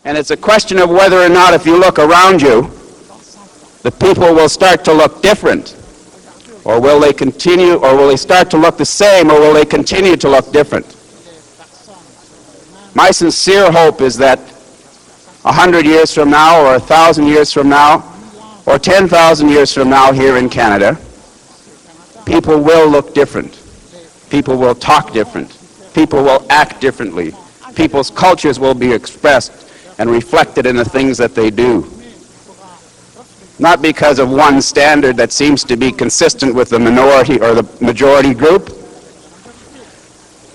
And it's a question of whether or not, if you look around you, the people will start to look different, or will they continue, or will they start to look the same, or will they continue to look different? My sincere hope is that 100 years from now, or 1,000 years from now, or 10,000 years from now here in Canada, people will look different. People will talk different. People will act differently. People's cultures will be expressed and reflected in the things that they do. Not because of one standard that seems to be consistent with the minority or the majority group,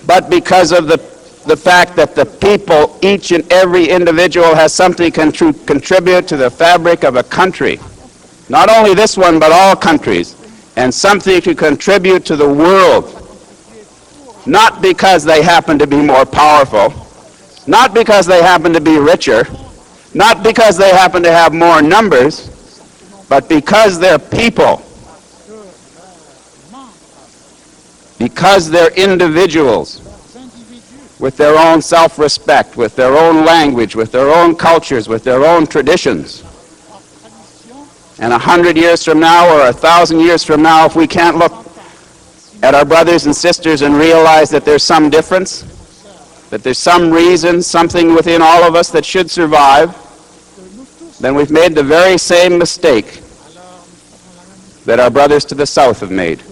but because of the fact that the people, each and every individual, has something to contribute to the fabric of a country. Not only this one, but all countries, and something to contribute to the world. Not because they happen to be more powerful, not because they happen to be richer, not because they happen to have more numbers, but because they're people, because they're individuals with their own self-respect, with their own language, with their own cultures, with their own traditions. And 100 years from now or 1,000 years from now, if we can't look at our brothers and sisters and realize that there's some difference, that there's some reason, something within all of us that should survive, then we've made the very same mistake that our brothers to the south have made.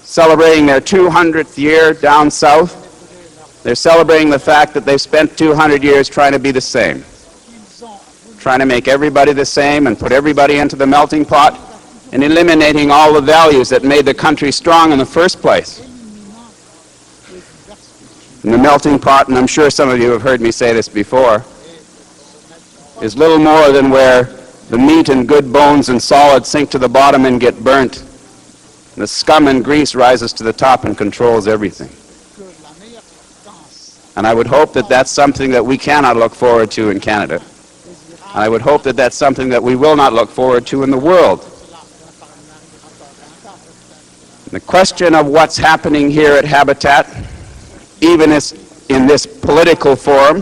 Celebrating their 200th year down south, they're celebrating the fact that they've spent 200 years trying to be the same, trying to make everybody the same and put everybody into the melting pot, and eliminating all the values that made the country strong in the first place. And the melting pot, and I'm sure some of you have heard me say this before, is little more than where the meat and good bones and solids sink to the bottom and get burnt. The scum and grease rises to the top and controls everything. And I would hope that that's something that we cannot look forward to in Canada. And I would hope that that's something that we will not look forward to in the world. The question of what's happening here at Habitat, even in this political forum,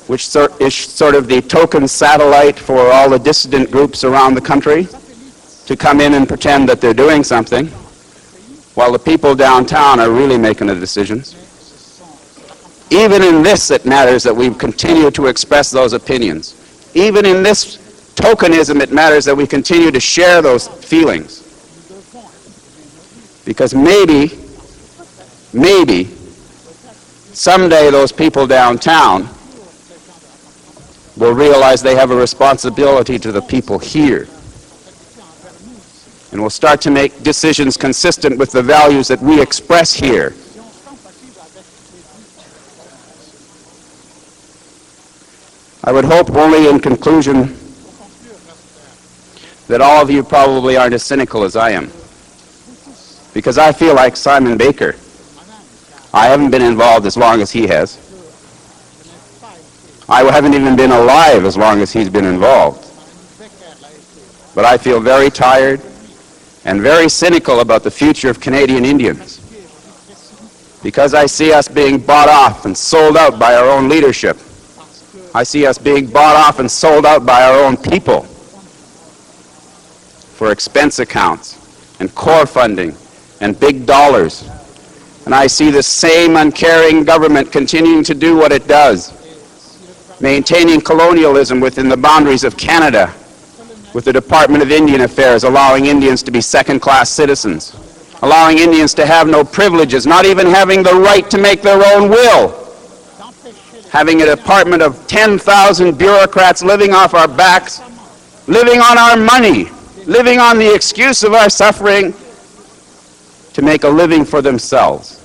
which is sort of the token satellite for all the dissident groups around the country, to come in and pretend that they're doing something, while the people downtown are really making the decisions. Even in this, it matters that we continue to express those opinions. Even in this tokenism, it matters that we continue to share those feelings. Because maybe, someday those people downtown will realize they have a responsibility to the people here, and will start to make decisions consistent with the values that we express here. I would hope only in conclusion that all of you probably aren't as cynical as I am, because I feel like Simon Baker. I haven't been involved as long as he has. I haven't even been alive as long as he's been involved. But I feel very tired and very cynical about the future of Canadian Indians, because I see us being bought off and sold out by our own leadership. I see us being bought off and sold out by our own people for expense accounts and core funding and big dollars. And I see the same uncaring government continuing to do what it does, maintaining colonialism within the boundaries of Canada, with the Department of Indian Affairs allowing Indians to be second-class citizens, allowing Indians to have no privileges, not even having the right to make their own will, having a department of 10,000 bureaucrats living off our backs, living on our money, living on the excuse of our suffering to make a living for themselves.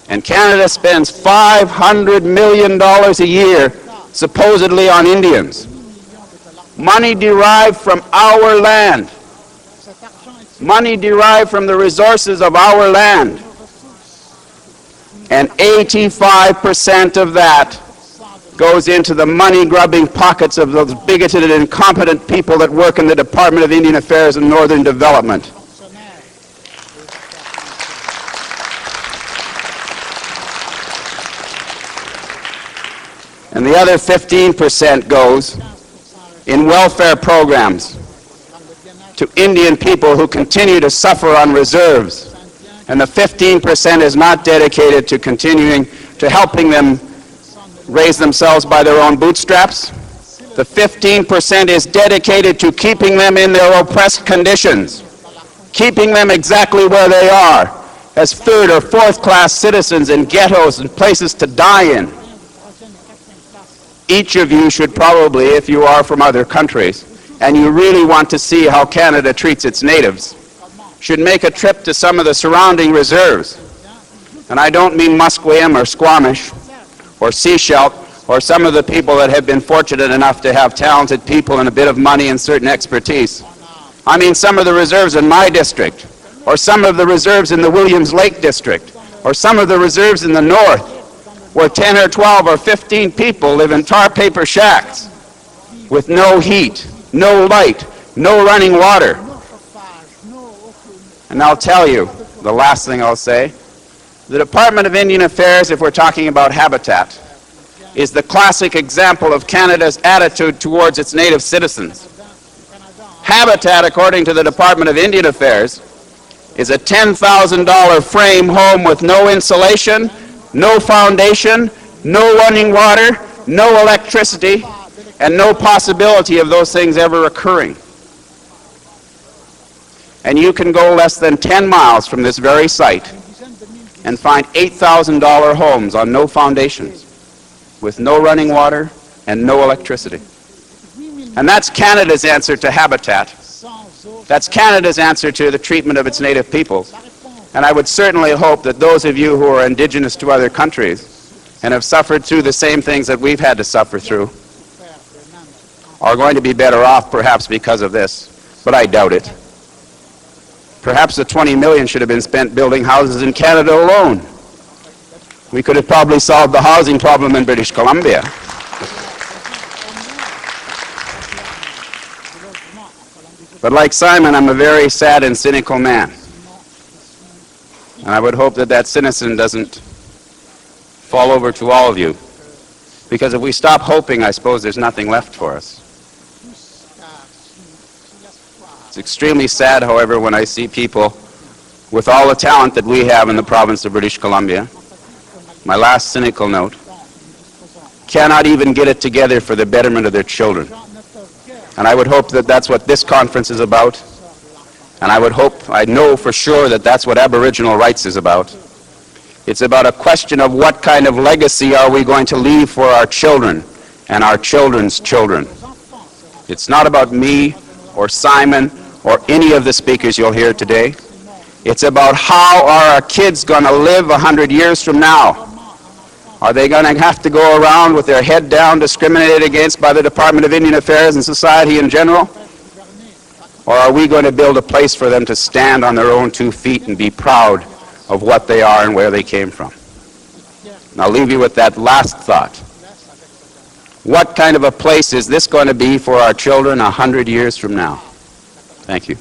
And Canada spends $500 million a year supposedly on Indians. Money derived from our land. Money derived from the resources of our land. And 85% of that goes into the money-grubbing pockets of those bigoted and incompetent people that work in the Department of Indian Affairs and Northern Development. And the other 15% goes in welfare programs to Indian people who continue to suffer on reserves. And the 15% is not dedicated to continuing to helping them raise themselves by their own bootstraps. The 15% is dedicated to keeping them in their oppressed conditions, keeping them exactly where they are, as third or fourth-class citizens in ghettos and places to die in. Each of you should probably, if you are from other countries, and you really want to see how Canada treats its natives, should make a trip to some of the surrounding reserves. And I don't mean Musqueam or Squamish or Sechelt or some of the people that have been fortunate enough to have talented people and a bit of money and certain expertise. I mean some of the reserves in my district, or some of the reserves in the Williams Lake district, or some of the reserves in the north, where 10 or 12 or 15 people live in tar paper shacks with no heat, no light, no running water. And I'll tell you, the last thing I'll say, the Department of Indian Affairs, if we're talking about habitat, is the classic example of Canada's attitude towards its native citizens. Habitat, according to the Department of Indian Affairs, is a $10,000 frame home with no insulation, no foundation, no running water, no electricity, and no possibility of those things ever occurring. And you can go less than 10 miles from this very site and find $8,000 homes on no foundations, with no running water and no electricity. And that's Canada's answer to habitat. That's Canada's answer to the treatment of its native peoples. And I would certainly hope that those of you who are indigenous to other countries and have suffered through the same things that we've had to suffer through are going to be better off perhaps because of this, but I doubt it. Perhaps the $20 million should have been spent building houses in Canada alone. We could have probably solved the housing problem in British Columbia. But like Simon, I'm a very sad and cynical man. And I would hope that that cynicism doesn't fall over to all of you. Because if we stop hoping, I suppose there's nothing left for us. It's extremely sad, however, when I see people with all the talent that we have in the province of British Columbia, my last cynical note, cannot even get it together for the betterment of their children. And I would hope that that's what this conference is about. And I know for sure that that's what Aboriginal rights is about. It's about a question of what kind of legacy are we going to leave for our children and our children's children. It's not about me or Simon or any of the speakers you'll hear today. It's about how are our kids going to live 100 years from now. Are they going to have to go around with their head down, discriminated against by the Department of Indian Affairs and society in general? Or are we going to build a place for them to stand on their own 2 feet and be proud of what they are and where they came from? And I'll leave you with that last thought. What kind of a place is this going to be for our children 100 years from now? Thank you.